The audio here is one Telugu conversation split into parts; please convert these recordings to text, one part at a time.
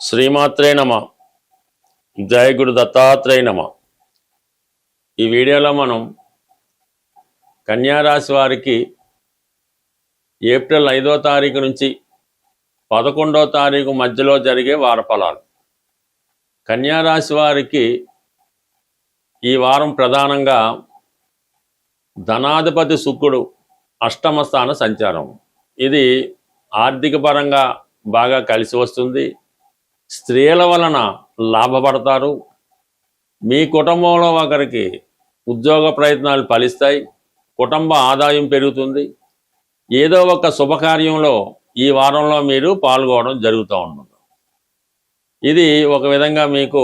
శ్రీమాత్రే నమ. జయ గురు దత్తాత్రేయ నమ. ఈ వీడియోలో మనం కన్యారాశి వారికి ఏప్రిల్ 5వ తారీఖు నుంచి 11వ తారీఖు మధ్యలో జరిగే వారఫలాలు. కన్యారాశి వారికి ఈ వారం ప్రధానంగా ధనాధిపతి శుక్రుడు అష్టమ స్థాన సంచారం. ఇది ఆర్థిక పరంగా బాగా కలిసి వస్తుంది. స్త్రీల వలన లాభపడతారు. మీ కుటుంబంలో ఒకరికి ఉద్యోగ ప్రయత్నాలు ఫలిస్తాయి. కుటుంబ ఆదాయం పెరుగుతుంది. ఏదో ఒక శుభకార్యంలో ఈ వారంలో మీరు పాల్గొనడం జరుగుతూ ఉంటుంది. ఇది ఒక విధంగా మీకు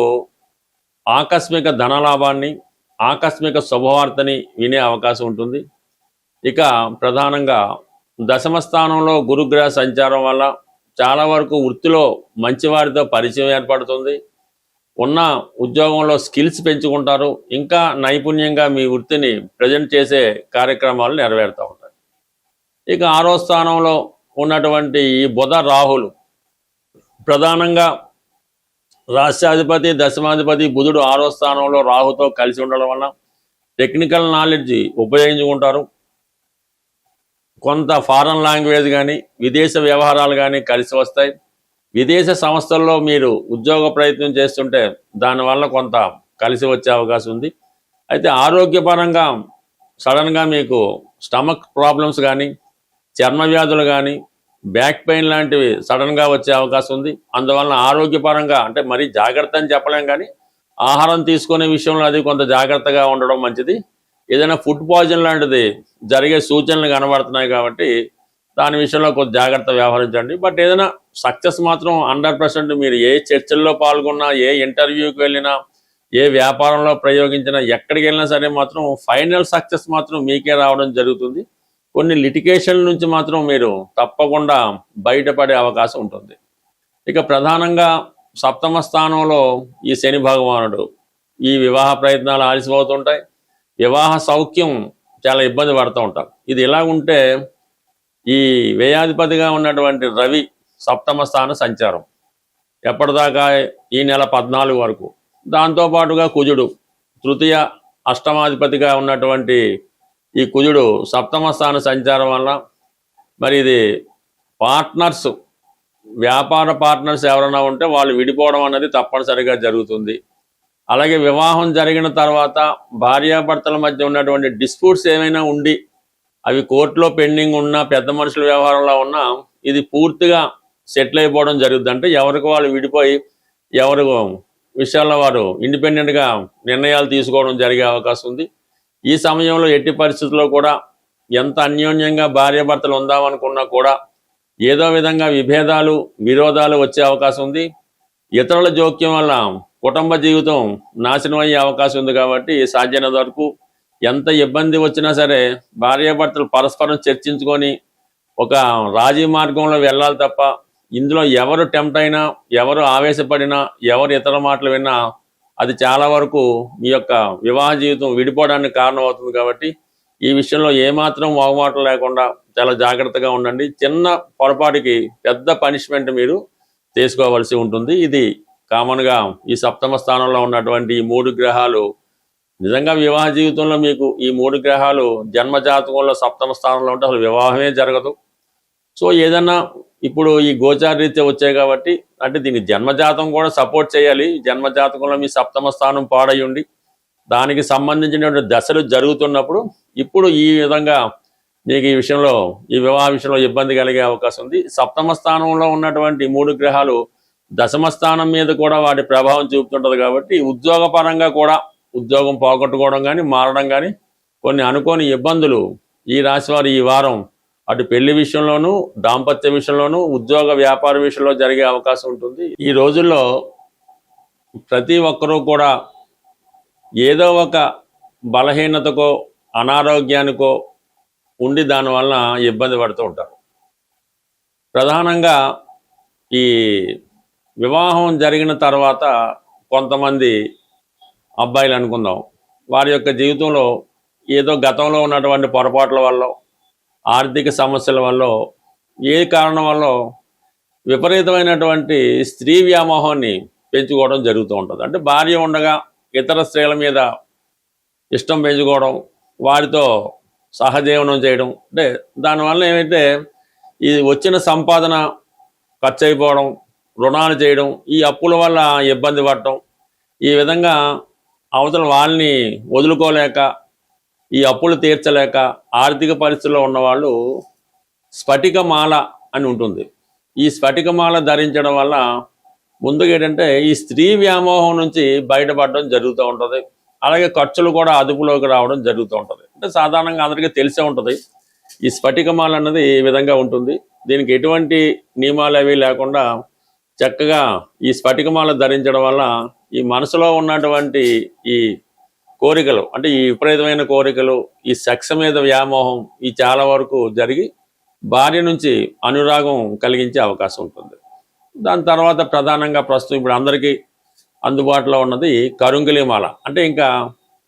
ఆకస్మిక ధనలాభాన్ని, ఆకస్మిక శుభవార్తని వినే అవకాశం ఉంటుంది. ఇక ప్రధానంగా దశమ స్థానంలో గురుగ్రహ సంచారం వల్ల చాలా వరకు వృత్తిలో మంచివారితో పరిచయం ఏర్పడుతుంది. ఉన్న ఉద్యోగంలో స్కిల్స్ పెంచుకుంటారు. ఇంకా నైపుణ్యంగా మీ వృత్తిని ప్రజెంట్ చేసే కార్యక్రమాలు నెరవేరుతూ ఉంటాయి. ఇక 6వ స్థానంలో ఉన్నటువంటి ఈ బుధ రాహులు ప్రధానంగా రాష్ట్రాధిపతి దశమాధిపతి బుధుడు 6వ స్థానంలో రాహుతో కలిసి ఉండడం వల్ల టెక్నికల్ నాలెడ్జ్ ఉపయోగించుకుంటారు. కొంత ఫారెన్ లాంగ్వేజ్ కానీ విదేశ వ్యవహారాలు కానీ కలిసి వస్తాయి. విదేశ సంస్థల్లో మీరు ఉద్యోగ ప్రయత్నం చేస్తుంటే దానివల్ల కొంత కలిసి వచ్చే అవకాశం ఉంది. అయితే ఆరోగ్యపరంగా సడన్గా మీకు స్టమక్ ప్రాబ్లమ్స్ కానీ, చర్మ వ్యాధులు కానీ, బ్యాక్ పెయిన్ లాంటివి సడన్గా వచ్చే అవకాశం ఉంది. అందువలన ఆరోగ్యపరంగా అంటే మరీ జాగ్రత్త అని చెప్పలేం, కానీ ఆహారం తీసుకునే విషయంలో అది కొంత జాగ్రత్తగా ఉండడం మంచిది. ఏదైనా ఫుడ్ పాయిజన్ లాంటిది జరిగే సూచనలు కనబడుతున్నాయి కాబట్టి దాని విషయంలో కొంచెం జాగ్రత్త వ్యవహరించండి. బట్ ఏదైనా సక్సెస్ మాత్రం 100%. మీరు ఏ చర్చల్లో పాల్గొన్నా, ఏ ఇంటర్వ్యూకి వెళ్ళినా, ఏ వ్యాపారంలో ప్రయోగించినా, ఎక్కడికి వెళ్ళినా సరే మాత్రం ఫైనల్ సక్సెస్ మాత్రం మీకే రావడం జరుగుతుంది. కొన్ని లిటిగేషన్ నుంచి మాత్రం మీరు తప్పకుండా బయటపడే అవకాశం ఉంటుంది. ఇక ప్రధానంగా సప్తమ స్థానంలో ఈ శని భగవానుడు, ఈ వివాహ ప్రయత్నాలు ఆలస్యమవుతుంటాయి. వివాహ సౌఖ్యం చాలా ఇబ్బంది పడుతూ ఉంటారు. ఇది ఇలా ఉంటే ఈ వ్యయాధిపతిగా ఉన్నటువంటి రవి సప్తమ స్థాన సంచారం ఎప్పటిదాకా ఈ నెల 14 వరకు. దాంతోపాటుగా కుజుడు తృతీయ అష్టమాధిపతిగా ఉన్నటువంటి ఈ కుజుడు సప్తమ స్థాన సంచారం వల్ల మరి ఇది పార్ట్నర్స్, వ్యాపార పార్ట్నర్స్ ఎవరైనా ఉంటే వాళ్ళు విడిపోవడం అన్నది తప్పనిసరిగా జరుగుతుంది. అలాగే వివాహం జరిగిన తర్వాత భార్యాభర్తల మధ్య ఉన్నటువంటి డిస్ప్యూట్స్ ఏమైనా ఉండి అవి కోర్టులో పెండింగ్ ఉన్నా, పెద్ద మనుషుల వ్యవహారంలో ఉన్నా ఇది పూర్తిగా సెటిల్ అయిపోవడం జరుగుతుంది. అంటే ఎవరికి వాళ్ళు విడిపోయి ఎవరు విషయాల్లో వారు ఇండిపెండెంట్గా నిర్ణయాలు తీసుకోవడం జరిగే అవకాశం ఉంది. ఈ సమయంలో ఎట్టి పరిస్థితుల్లో కూడా ఎంత అన్యోన్యంగా భార్యాభర్తలు ఉందామనుకున్నా కూడా ఏదో విధంగా విభేదాలు, విరోధాలు వచ్చే అవకాశం ఉంది. ఇతరుల జోక్యం వల్ల కుటుంబ జీవితం నాశనం అయ్యే అవకాశం ఉంది. కాబట్టి సాధ్యమైనంత వరకు ఎంత ఇబ్బంది వచ్చినా సరే భార్యాభర్తలు పరస్పరం చర్చించుకొని ఒక రాజీ మార్గంలో వెళ్ళాలి తప్ప ఇందులో ఎవరు టెంప్ట్ అయినా, ఎవరు ఆవేశపడినా, ఎవరు ఇతర మాటలు విన్నా అది చాలా వరకు మీ యొక్క వివాహ జీవితం విడిపోవడానికి కారణం అవుతుంది. కాబట్టి ఈ విషయంలో ఏమాత్రం మొహమాటం లేకుండా చాలా జాగ్రత్తగా ఉండండి. చిన్న పొరపాటుకి పెద్ద పనిష్మెంట్ మీరు తీసుకోవాల్సి ఉంటుంది. ఇది కామన్గా ఈ సప్తమ స్థానంలో ఉన్నటువంటి ఈ 3 గ్రహాలు నిజంగా వివాహ జీవితంలో మీకు ఈ 3 గ్రహాలు జన్మజాతకంలో సప్తమ స్థానంలో ఉంటే అసలు వివాహమే జరగదు. సో ఏదన్నా ఇప్పుడు ఈ గోచారరీత్యా వచ్చాయి కాబట్టి అంటే దీనికి జన్మజాతం కూడా సపోర్ట్ చేయాలి. జన్మజాతకంలో మీ సప్తమ స్థానం పాడై ఉండి దానికి సంబంధించినటువంటి దశలు జరుగుతున్నప్పుడు ఇప్పుడు ఈ విధంగా మీకు ఈ విషయంలో, ఈ వివాహ విషయంలో ఇబ్బంది కలిగే అవకాశం ఉంది. సప్తమ స్థానంలో ఉన్నటువంటి 3 గ్రహాలు దశమ స్థానం మీద కూడా వాటి ప్రభావం చూపుతుంటుంది. కాబట్టి ఉద్యోగపరంగా కూడా ఉద్యోగం పోగొట్టుకోవడం కానీ, మారడం కానీ, కొన్ని అనుకోని ఇబ్బందులు ఈ రాశివారు ఈ వారం అటు పెళ్లి విషయంలోనూ, దాంపత్య విషయంలోనూ, ఉద్యోగ వ్యాపార విషయంలో జరిగే అవకాశం ఉంటుంది. ఈ రోజుల్లో ప్రతి ఒక్కరూ కూడా ఏదో ఒక బలహీనతకో, అనారోగ్యానికో ఉండి దానివల్ల ఇబ్బంది పడుతూ ఉంటారు. ప్రధానంగా ఈ వివాహం జరిగిన తర్వాత కొంతమంది అబ్బాయిలు అనుకుందాం, వారి యొక్క జీవితంలో ఏదో గతంలో ఉన్నటువంటి పొరపాట్ల వల్ల, ఆర్థిక సమస్యల వల్ల, ఏ కారణం వల్ల విపరీతమైనటువంటి స్త్రీ వ్యామోహాన్ని పెంచుకోవడం జరుగుతూ ఉంటుంది. అంటే భార్య ఉండగా ఇతర స్త్రీల మీద ఇష్టం పెంచుకోవడం, వారితో సహజీవనం చేయడం, అంటే దానివల్ల ఏమైతే ఈ వచ్చిన సంపాదన ఖర్చు అయిపోవడం, రుణాలు చేయడం, ఈ అప్పుల వల్ల ఇబ్బంది పడటం, ఈ విధంగా అవతల వాళ్ళని వదులుకోలేక, ఈ అప్పులు తీర్చలేక ఆర్థిక పరిస్థితుల్లో ఉన్నవాళ్ళు స్ఫటికమాల అని ఉంటుంది. ఈ స్ఫటికమాల ధరించడం వల్ల ముందుగా ఏంటంటే ఈ స్త్రీ వ్యామోహం నుంచి బయటపడడం జరుగుతూ ఉంటుంది. అలాగే ఖర్చులు కూడా అదుపులోకి రావడం జరుగుతూ ఉంటుంది. అంటే సాధారణంగా అందరికీ తెలిసే ఉంటుంది ఈ స్ఫటికమాల అన్నది ఈ విధంగా ఉంటుంది. దీనికి ఎటువంటి నియమాలు అవి లేకుండా చక్కగా ఈ స్ఫటికమాల ధరించడం వల్ల ఈ మనసులో ఉన్నటువంటి ఈ కోరికలు, అంటే ఈ విపరీతమైన కోరికలు, ఈ సెక్స్ మీద వ్యామోహం, ఈ చాలా వరకు జరిగి భార్య నుంచి అనురాగం కలిగించే అవకాశం ఉంటుంది. దాని తర్వాత ప్రధానంగా ప్రస్తుతం ఇప్పుడు అందరికీ అందుబాటులో ఉన్నది కరుంగిలి మాల. అంటే ఇంకా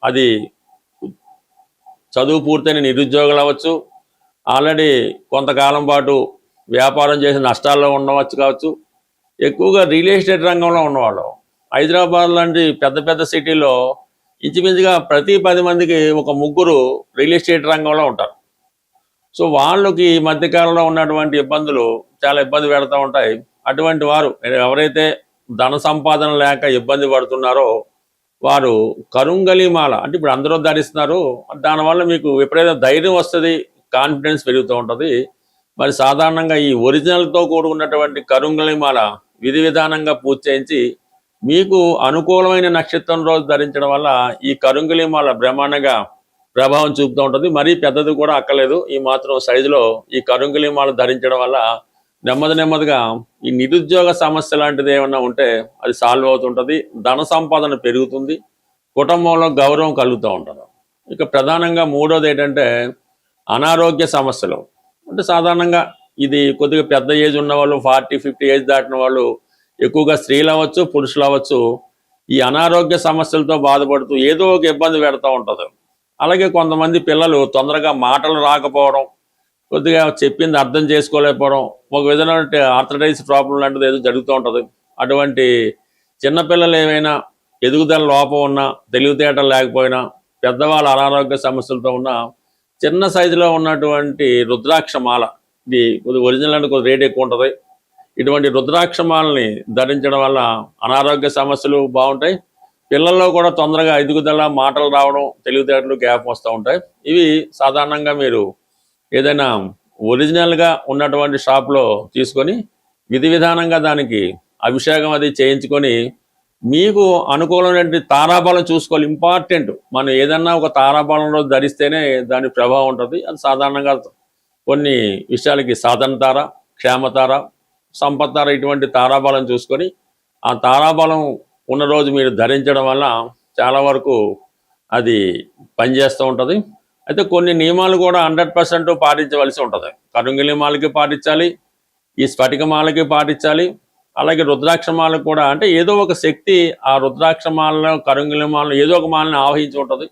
అది చదువు పూర్తయిన నిరుద్యోగులు అవ్వచ్చు, ఆల్రెడీ కొంతకాలం పాటు వ్యాపారం చేసి నష్టాల్లో ఉండవచ్చు కావచ్చు, ఎక్కువగా రియల్ ఎస్టేట్ రంగంలో ఉన్నవాళ్ళు. హైదరాబాద్ లాంటి పెద్ద పెద్ద సిటీలో ఇంచుమించుగా ప్రతి 10 మందికి ఒక ముగ్గురు రియల్ ఎస్టేట్ రంగంలో ఉంటారు. సో వాళ్ళకి ఈ మధ్యకాలంలో ఉన్నటువంటి ఇబ్బందులు చాలా ఇబ్బంది పెడతా ఉంటాయి. అటువంటి వారు ఎవరైతే ధన సంపాదన లేక ఇబ్బంది పడుతున్నారో వారు కరుంగలి మాల, అంటే ఇప్పుడు అందరూ ధరిస్తున్నారు, దానివల్ల మీకు విపరీత ధైర్యం వస్తుంది, కాన్ఫిడెన్స్ పెరుగుతూ ఉంటుంది. మరి సాధారణంగా ఈ ఒరిజినల్తో కూడుకున్నటువంటి కరుంగలి మాల విధి విధానంగా పూజ చేయించి మీకు అనుకూలమైన నక్షత్రం రోజు ధరించడం వల్ల ఈ కరుంగలి మాల బ్రహ్మాండంగా ప్రభావం చూపుతూ ఉంటుంది. మరీ పెద్దది కూడా అక్కర్లేదు, ఈ మాత్రం సైజులో ఈ కరుంగలి మాల ధరించడం వల్ల నెమ్మదిగా ఈ నిరుద్యోగ సమస్య లాంటిది ఏమన్నా ఉంటే అది సాల్వ్ అవుతుంటుంది, ధన సంపాదన పెరుగుతుంది, కుటుంబంలో గౌరవం కలుగుతూ ఉంటుంది. ఇక ప్రధానంగా మూడోది ఏంటంటే అనారోగ్య సమస్యలు. అంటే సాధారణంగా ఇది కొద్దిగా పెద్ద ఏజ్ ఉన్న వాళ్ళు, 40-50 ఏజ్ దాటిన వాళ్ళు, ఎక్కువగా స్త్రీలు అవ్వచ్చు పురుషులు అవ్వచ్చు, ఈ అనారోగ్య సమస్యలతో బాధపడుతూ ఏదో ఒక ఇబ్బంది పెడతా ఉంటుంది. అలాగే కొంతమంది పిల్లలు తొందరగా మాటలు రాకపోవడం, కొద్దిగా చెప్పింది అర్థం చేసుకోలేకపోవడం, ఒక విధమైన ఆర్థరైటిస్ ప్రాబ్లం లాంటిది ఏదో జరుగుతూ ఉంటుంది. అటువంటి చిన్నపిల్లలు ఏమైనా ఎదుగుదల లోపం ఉన్నా, తెలివితేటలు లేకపోయినా, పెద్దవాళ్ళ అనారోగ్య సమస్యలతో ఉన్న చిన్న సైజులో ఉన్నటువంటి రుద్రాక్షమాల, ఇది కొద్దిగా ఒరిజినల్ అంటే కొద్దిగా రేట్ ఎక్కువ ఉంటుంది. ఇటువంటి రుద్రాక్షమాలని ధరించడం వల్ల అనారోగ్య సమస్యలు బాగుంటాయి, పిల్లల్లో కూడా తొందరగా ఎదుగుదల, మాటలు రావడం, తెలివితేటలు గ్యాప్ వస్తూ ఉంటాయి. ఇవి సాధారణంగా మీరు ఏదైనా ఒరిజినల్గా ఉన్నటువంటి షాప్లో తీసుకొని విధి విధానంగా దానికి అభిషేకం అది చేయించుకొని మీకు అనుకూలమైన తారాబలం చూసుకోవాలి. ఇంపార్టెంట్, మనం ఏదన్నా ఒక తారాబలంలో ధరిస్తేనే దాని ప్రభావం ఉంటుంది. అది సాధారణంగా కొన్ని విషయాలకి సాధన తార, క్షేమతార, సంపత్తార, ఇటువంటి తారాబలం చూసుకొని ఆ తారాబలం ఉన్న రోజు మీరు ధరించడం వల్ల చాలా వరకు అది పనిచేస్తూ ఉంటుంది. అయితే కొన్ని నియమాలు కూడా 100% పాటించవలసి ఉంటుంది. కరుంగిలి మాలకి పాటించాలి, ఈ స్ఫటికమాలకి పాటించాలి, అలాగే రుద్రాక్షమాలకు కూడా. అంటే ఏదో ఒక శక్తి ఆ రుద్రాక్షమాలలో, కరుంగిలి మాలను ఏదో ఒక మాలని ఆవహించి ఉంటుంది.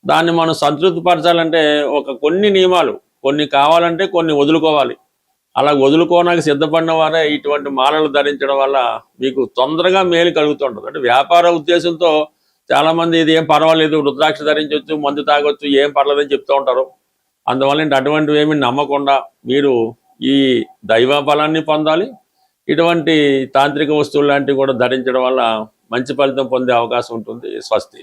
దాన్ని మనం సంతృప్తిపరచాలంటే కొన్ని నియమాలు, కొన్ని కావాలంటే కొన్ని వదులుకోవాలి. అలా వదులుకోవడానికి సిద్ధపడిన వారే ఇటువంటి మాలలు ధరించడం వల్ల మీకు తొందరగా మేలు కలుగుతుంటుంది. అంటే వ్యాపార ఉద్దేశంతో చాలామంది ఇది ఏం పర్వాలేదు, రుద్రాక్ష ధరించవచ్చు, మందు తాగొచ్చు, ఏం పర్లేదని చెప్తూ ఉంటారు. అందువల్ల అటువంటివి ఏమి నమ్మకుండా మీరు ఈ దైవ బలాన్ని పొందాలి. ఇటువంటి తాంత్రిక వస్తువులు లాంటివి కూడా ధరించడం వల్ల మంచి ఫలితం పొందే అవకాశం ఉంటుంది. స్వస్తి.